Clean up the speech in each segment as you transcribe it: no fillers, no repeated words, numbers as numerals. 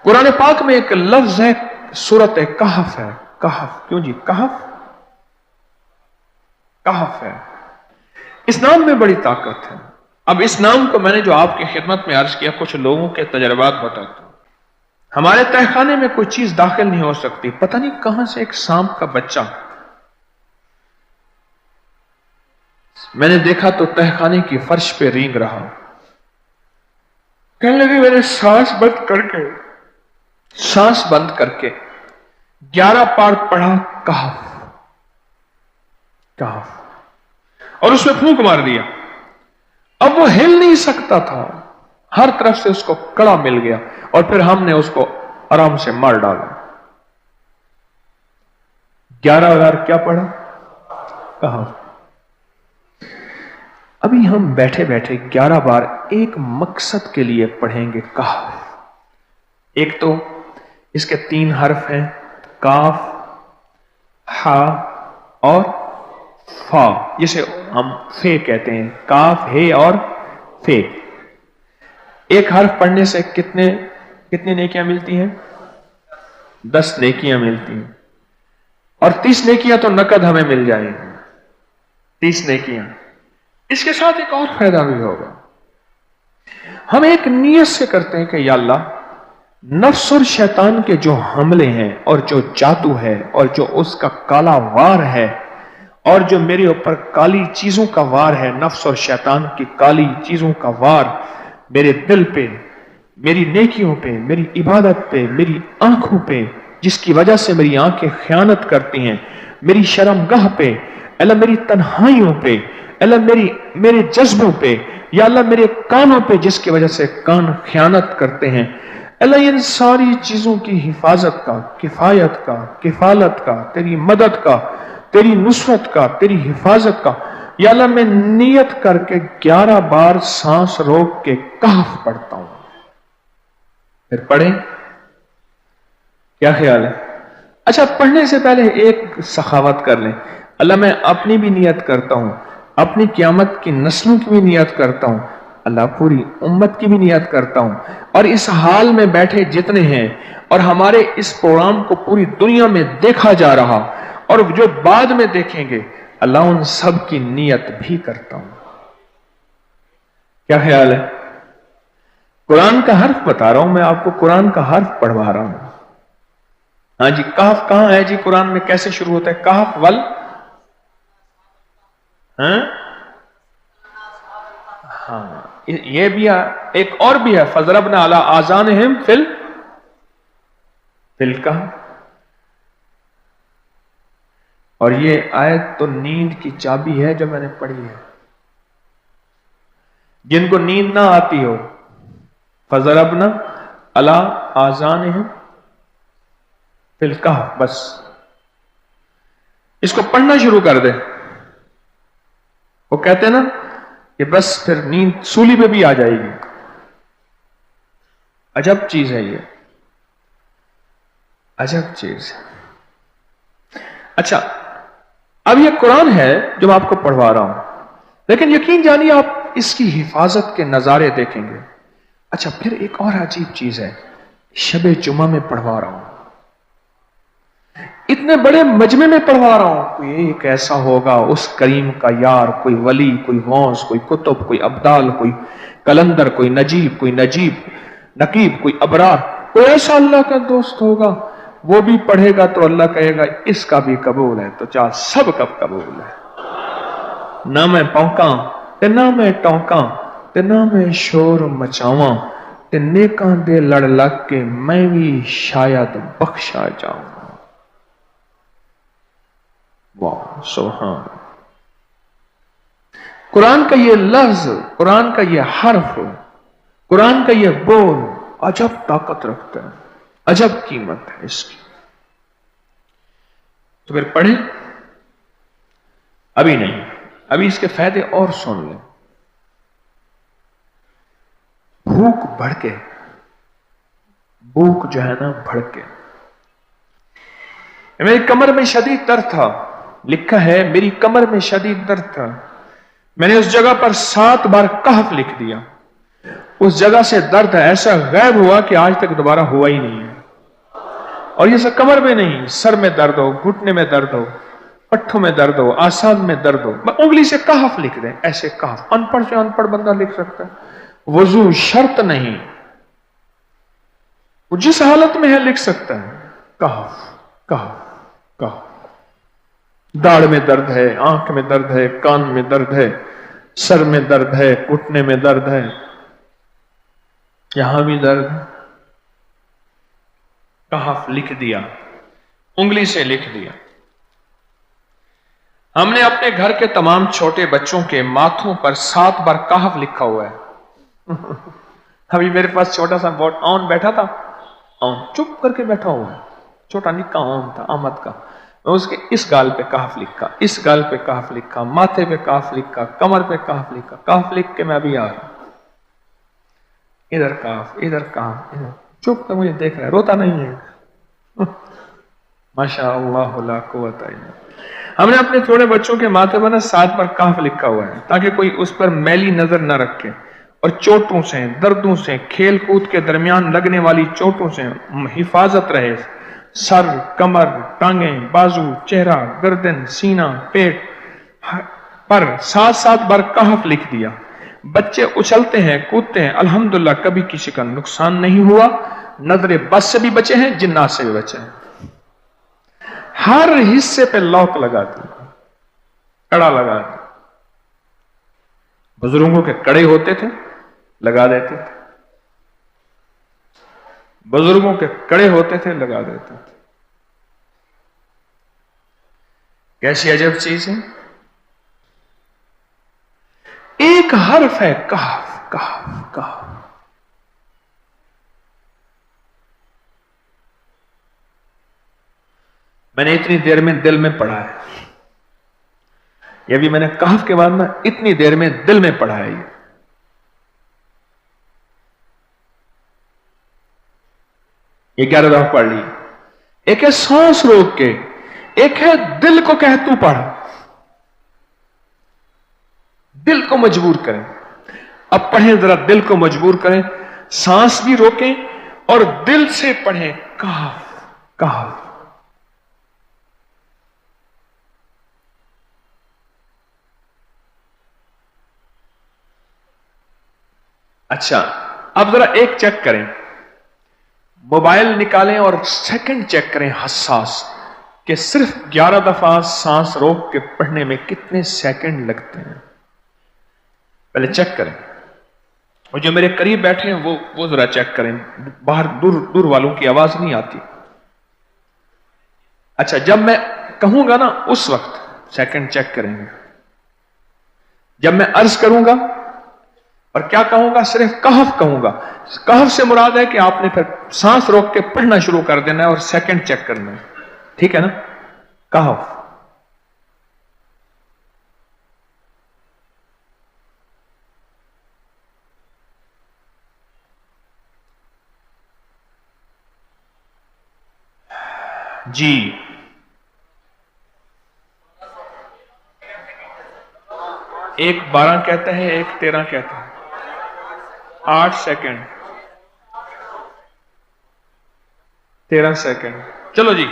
कुरान पाक में एक लफ्ज है, सूरत कहफ है। कहफ, क्यों जी? कहफ, कहफ है। इस नाम में बड़ी ताकत है। अब इस नाम को मैंने जो आपकी खिदमत में अर्ज किया, कुछ लोगों के तजर्बात बताता हूं। हमारे तहखाने में कोई चीज दाखिल नहीं हो सकती, पता नहीं कहां से एक सांप का बच्चा मैंने देखा तो तहखाने की फर्श पे रेंग रहा। कहने लगे मैंने सांस बंद करके 11 पार पढ़ा कहफ, कहफ, और उसमें फूंक मार दिया। अब वो हिल नहीं सकता था, हर तरफ से उसको कड़ा मिल गया, और फिर हमने उसको आराम से मार डाला। 11 बार क्या पढ़ा? कहफ। अभी हम बैठे बैठे 11 बार एक मकसद के लिए पढ़ेंगे कहफ। एक तो इसके 3 हर्फ हैं, काफ, हा और फा, जिसे हम फे कहते हैं। काफ, हे और फे। एक हर्फ पढ़ने से कितनी नेकियां मिलती हैं? 10 नेकियां मिलती हैं, और 30 नेकियां तो नकद हमें मिल जाएंगी। 30 नेकियां। इसके साथ एक और फायदा भी होगा। हम एक नियत से करते हैं कि या अल्लाह, नफ्स और शैतान के जो हमले हैं और जो जादू है और जो उसका काला वार है और जो मेरे ऊपर काली चीजों का वार है, नफ्स और शैतान की काली चीजों का वार मेरे दिल पे, मेरी नेकियों पे, मेरी इबादत पे, मेरी आंखों पे, जिसकी वजह से मेरी आंखें खयानत करती हैं, मेरी शर्मगाह पे, अल्लाह मेरी तन्हाइयों पे, अल्लाह मेरे जज्बों पे, या अल्लाह मेरे कानों पे, जिसकी वजह से कान खयानत करते हैं, अल्लाह इन सारी चीजों की हिफाजत का, किफायत का, किफालत का, तेरी मदद का, तेरी नुसरत का, तेरी हिफाजत का, या अल्लाह मैं नियत करके 11 बार सांस रोक के कहफ पढ़ता हूं। फिर पढ़ें, क्या ख्याल है? अच्छा, पढ़ने से पहले एक सखावत कर लें। अल्लाह मैं अपनी भी नियत करता हूं, अपनी क़यामत की नस्लों की भी नियत करता हूं, अल्लाह पूरी उम्मत की भी नियत करता हूं, और इस हाल में बैठे जितने हैं और हमारे इस प्रोग्राम को पूरी दुनिया में देखा जा रहा और जो बाद में देखेंगे, अल्लाह उन सब की नियत भी करता हूं। क्या ख्याल है? कुरान का हर्फ बता रहा हूं मैं आपको, कुरान का हर्फ पढ़वा रहा हूं। हाँ जी, कहफ कहां है जी? कुरान में कैसे शुरू होता है? कहफ वल, हाँ, ये भी है। एक और भी है, फजरबना अला आज़ानिहिम फिल कहफ। और ये आयत तो नींद की चाबी है जो मैंने पढ़ी है। जिनको नींद ना आती हो, फजरबना अला आज़ानिहिम फिल कहफ, बस इसको पढ़ना शुरू कर दे। वो कहते हैं ना कि बस फिर नींद सूली पे भी आ जाएगी। अजब चीज है ये, अजब चीज। अच्छा, अब ये कुरान है जो मैं आपको पढ़वा रहा हूं, लेकिन यकीन जानिए आप इसकी हिफाजत के नजारे देखेंगे। अच्छा, फिर एक और अजीब चीज है, शबे जुमा में पढ़वा रहा हूं, इतने बड़े मजमे में पढ़वा रहा हूं। कोई एक ऐसा होगा उस करीम का यार, कोई वली, कोई गौस, कोई कुतुब, कोई अब्दाल, कोई कलंदर, कोई नजीब, कोई नकीब, कोई अबरार, कोई ऐसा अल्लाह का दोस्त होगा, वो भी पढ़ेगा तो अल्लाह कहेगा इसका भी कबूल है। तो चाह सब कब कबूल है। ना मैं पौंका ते ना मैं टौंका ते ना मैं शोर मचावा ते नेकां दे लड़ लग के मैं भी शायद बख्शा जाऊं। वाह, सुभान। कुरान का ये लफ्ज, कुरान का ये हर्फ, कुरान का ये बोल अजब ताकत रखता है, अजब कीमत है इसकी। तो फिर पढ़ें? अभी नहीं, अभी इसके फायदे और सुन लें। भूख भड़के, भूख जो है ना भड़के। मेरी कमर में शदीद दर्द था, लिखा है मेरी कमर में शदीद दर्द था। मैंने उस जगह पर 7 बार कहफ लिख दिया। उस जगह से दर्द ऐसा गायब हुआ कि आज तक दोबारा हुआ ही नहीं है। और ये सब कमर में नहीं, सर में दर्द हो, घुटने में दर्द हो, पट्ठों में दर्द हो, आसान में दर्द हो, उंगली से कहफ लिख दें, ऐसे कहफ अनपढ़ से अनपढ़ बंदा लिख सकता है। वजू शर्त नहीं, वो जिस हालत में है लिख सकता है। कहफ कहफ कहफ। दाढ़ में दर्द है, आंख में दर्द है, कान में दर्द है, सर में दर्द है, घुटने में दर्द है, यहां भी दर्द है। कहफ लिख दिया, उंगली से लिख दिया। हमने अपने घर के तमाम छोटे बच्चों के माथों पर 7 बार कहफ लिखा हुआ है। अभी मेरे पास छोटा सा बोर्ड ऑन बैठा था, ऑन चुप करके बैठा हुआ है, छोटा निक्का ऑन था अहमद का। मैं उसके इस गाल पे कहफ लिखा, इस गाल पे कहफ लिखा, माथे पे कहफ लिखा, कमर पे कहफ लिखा, कहफ लिख के मैं अभी आ रहा हूं। इधर कहफ, इधर कहफ, इधर चुप कर मुझे देख रहा है, रोता नहीं है। माशाअल्लाह ला कुव्वता इल्ला बिल्लाह। हमने अपने छोटे बच्चों के माथे पर 7 बार कहफ लिखा हुआ है ताकि कोई उस पर मैली नजर न रखे और चोटों से, दर्दों से, खेल कूद के दरमियान लगने वाली चोटों से हिफाजत रहे। सर, कमर, टांगें, बाजू, चेहरा, गर्दन, सीना, पेट पर 7-7 बार कहफ लिख दिया। बच्चे उछलते हैं, कूदते हैं, अल्हम्दुलिल्लाह कभी किसी का नुकसान नहीं हुआ। नजरे बस से भी बचे हैं, जिन्नात से भी बचे हैं। हर हिस्से पे लॉक लगा दिया, कड़ा लगा दिया। बुजुर्गों के कड़े होते थे, लगा देते थे। बुजुर्गों के कड़े होते थे, लगा देते थे। कैसी अजब चीज है। एक हर्फ है कहफ कहफ कहफ। मैंने इतनी देर में दिल में पढ़ा है, ये भी मैंने कहफ के बाद ना इतनी देर में दिल में पढ़ा है। ये 11 दफा पढ़ ली। एक है सांस रोक के, एक है दिल को कह तू पढ़। दिल को मजबूर करें। अब पढ़ें, जरा दिल को मजबूर करें, सांस भी रोकें और दिल से पढ़ें कहफ कहफ। अच्छा, अब जरा एक चेक करें, मोबाइल निकालें और सेकंड चेक करें हसास कि सिर्फ 11 दफा सांस रोक के पढ़ने में कितने सेकंड लगते हैं। पहले चेक करें। और जो मेरे करीब बैठे हैं वो जरा चेक करें, बाहर दूर दूर वालों की आवाज नहीं आती। अच्छा, जब मैं कहूंगा ना उस वक्त सेकंड चेक करेंगे। जब मैं अर्ज करूंगा और क्या कहूंगा, सिर्फ कहफ कहूंगा। कहफ से मुराद है कि आपने फिर सांस रोक के पढ़ना शुरू कर देना है और सेकंड चेक करना है, ठीक है ना। कहफ। जी, एक 12 कहता है, एक 13 कहता है। 8 सेकंड, 13 सेकंड। चलो जी,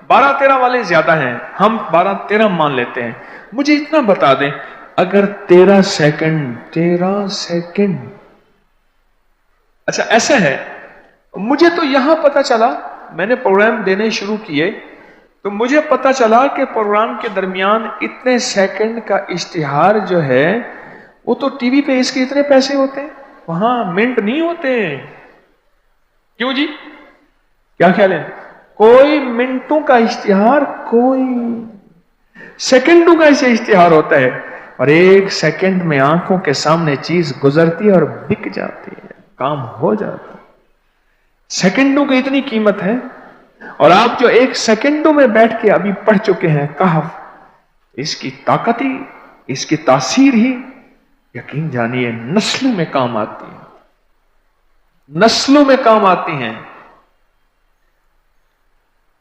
12-13 वाले ज्यादा हैं, हम 12-13 मान लेते हैं। मुझे इतना बता दें, अगर 13 सेकंड, अच्छा ऐसा है, मुझे तो यहां पता चला, मैंने प्रोग्राम देने शुरू किए तो मुझे पता चला कि प्रोग्राम के दरमियान इतने सेकंड का इश्तिहार जो है वो तो टीवी पे इसके इतने पैसे होते हैं, वहां मिनट नहीं होते। क्यों जी, क्या ख्याल है? कोई मिनटों का इश्तिहार, कोई सेकंडों का इसे इश्तिहार होता है। और 1 सेकंड में आंखों के सामने चीज गुजरती है और बिक जाती है, काम हो जाता है। सेकंडों की इतनी कीमत है। और आप जो 1 सेकंडों में बैठ के अभी पढ़ चुके हैं कहफ, इसकी ताकत ही, इसकी तासीर ही यकीन जानिए नस्लों में काम आती है, नस्लों में काम आती हैं।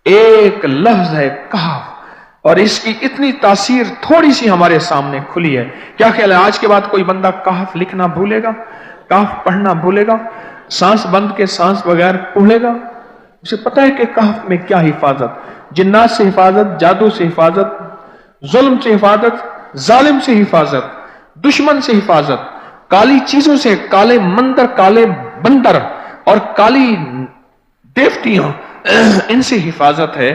एक लफ्ज है कहफ और इसकी इतनी तासीर थोड़ी सी हमारे सामने खुली है। क्या ख्याल है, आज के बाद कोई बंदा कहफ लिखना भूलेगा? काफ पढ़ना भूलेगा, सांस बंद के सांस बगैर पढ़ेगा। उसे पता है कि काफ में क्या हिफाजत, जिन्नात से हिफाजत, जादू से हिफाजत, जुल्म से हिफाजत, जालिम से हिफाजत, दुश्मन से हिफाजत, काली चीजों से, काले मंदिर, काले बंदर और काली देवतियों, इनसे हिफाजत है,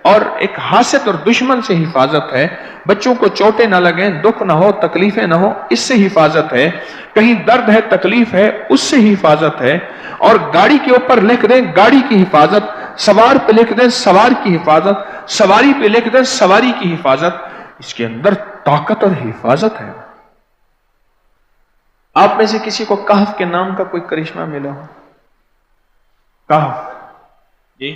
और एक हासिद और दुश्मन से हिफाजत है। बच्चों को चोटें ना लगे, दुख ना हो, तकलीफें ना हो, इससे हिफाजत है। कहीं दर्द है, तकलीफ है, उससे हिफाजत है। और गाड़ी के ऊपर लिख दें गाड़ी की हिफाजत, सवार पे लिख दें सवार की हिफाजत, सवारी पे लिख दें सवारी की हिफाजत। इसके अंदर ताकत और हिफाजत है। आप में से किसी को कहफ के नाम का कोई करिश्मा मिला हो? कहफ जी,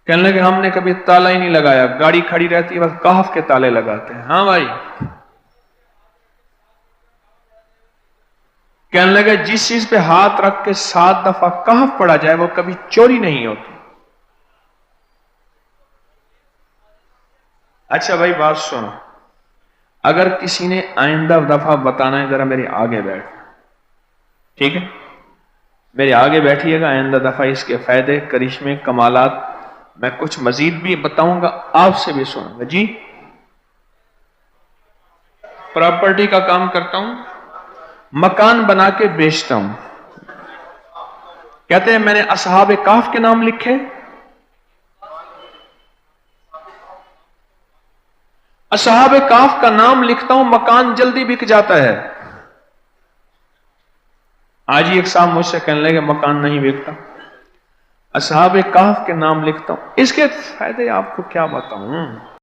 कहने लगे हमने कभी ताला ही नहीं लगाया, गाड़ी खड़ी रहती है बस कहफ के ताले लगाते हैं। हाँ भाई, कहने लगे जिस चीज पे हाथ रख के 7 दफा कहफ पढ़ा जाए वो कभी चोरी नहीं होती। अच्छा भाई बात सुनो, अगर किसी ने आइंदा दफा बताना है, जरा मेरे आगे बैठ, ठीक है, मेरे आगे बैठिएगा। आइंदा दफा इसके फायदे, करिश्मे, कमालात मैं कुछ मजीद भी बताऊंगा, आपसे भी सुनूंगा। जी, प्रॉपर्टी का काम करता हूं, मकान बना के बेचता हूं। कहते हैं मैंने असहाब काफ के नाम लिखे, असहाब काफ का नाम लिखता हूं, मकान जल्दी बिक जाता है। आज ही एक साहब मुझसे कहने लगे मकान नहीं बिकता, असहाब काफ के नाम लिखता हूं। इसके फायदे आपको क्या बताऊं।